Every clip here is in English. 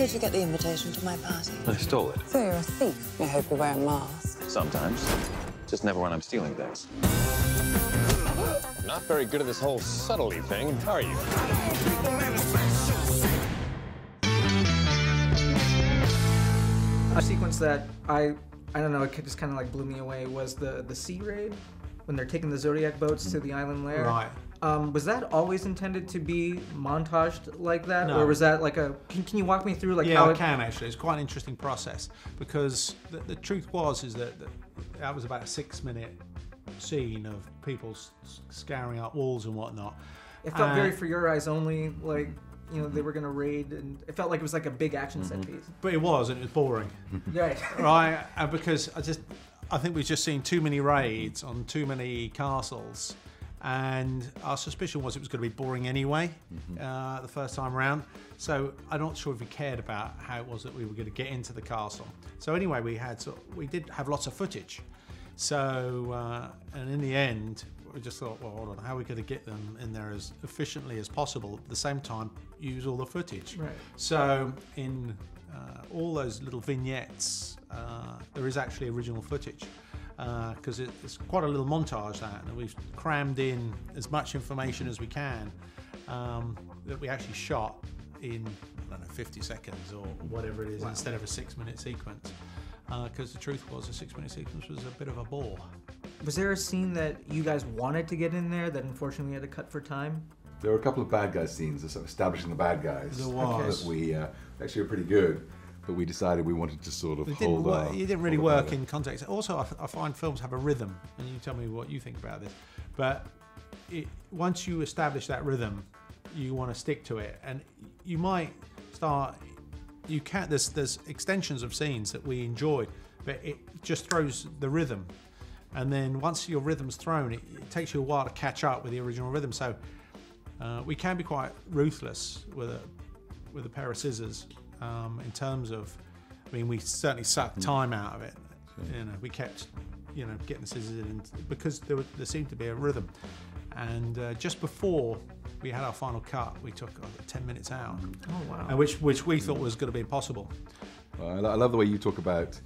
did you get the invitation to my party? I stole it. So you're a thief. I hope you wear a mask. Sometimes. Just never when I'm stealing things. Not very good at this whole subtlety thing, are you? A sequence that I don't know, it just kind of like blew me away was the sea raid when they're taking the Zodiac boats to the island lair. Right. Was that always intended to be montaged like that, No. or was that like a? Can you walk me through like Yeah, how I can actually. It's quite an interesting process because the truth is that that was about a 6-minute scene of people scouring up walls and whatnot. It felt very for your eyes only, like, you know, they were gonna raid, and it felt like it was like a big action set piece. But it was, and it was boring. Right. Right, because I think we've just seen too many raids on too many castles, and our suspicion was it was going to be boring anyway the first time around. So I'm not sure if we cared about how it was that we were going to get into the castle. So anyway, we did have lots of footage. So and in the end, we just thought, well, hold on, how are we going to get them in there as efficiently as possible? At the same time, use all the footage. Right. So in all those little vignettes, there is actually original footage because it's quite a little montage that, and we've crammed in as much information as we can that we actually shot in, I don't know, 50 seconds or whatever it is, instead of a 6-minute sequence. Because the truth was, a 6-minute sequence was a bit of a bore. Was there a scene that you guys wanted to get in there that unfortunately had to cut for time? There were a couple of bad guy scenes, sort of establishing the bad guys. There was. That we actually were pretty good, but we decided we wanted to sort of It didn't really work in context. Also, I find films have a rhythm, and you tell me what you think about this. But once you establish that rhythm, you want to stick to it, and you might start. You can't. There's extensions of scenes that we enjoy, but it just throws the rhythm, and then once your rhythm's thrown, it takes you a while to catch up with the original rhythm. So we can be quite ruthless with a pair of scissors in terms of. I mean, we certainly sucked time out of it. You know, we kept, getting the scissors in because there seemed to be a rhythm, and just before we had our final cut, we took 10 minutes out. Oh wow! And which we thought was going to be impossible. I love the way you talk about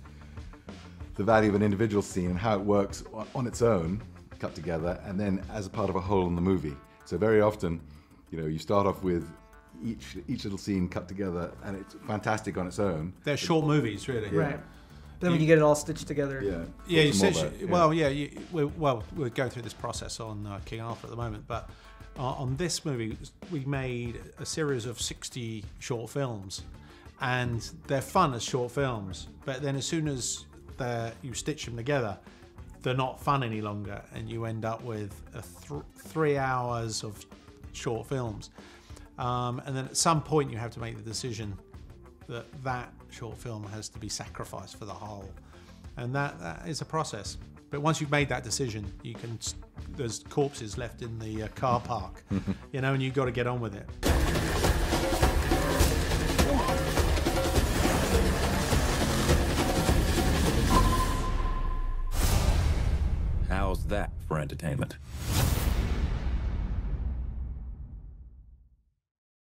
the value of an individual scene and how it works on its own, cut together, and then as a part of a whole in the movie. So very often, you start off with each little scene cut together, and it's fantastic on its own. They're short movies, really. Yeah. Right. Then when you get it all stitched together. Yeah. We're going through this process on King Arthur at the moment, but on this movie, we made a series of 60 short films, and they're fun as short films, but then as soon as you stitch them together, they're not fun any longer, and you end up with 3 hours of short films. And then at some point you have to make the decision that short film has to be sacrificed for the whole, and that is a process. But once you've made that decision, there's corpses left in the car park, and you've got to get on with it. How's that for entertainment?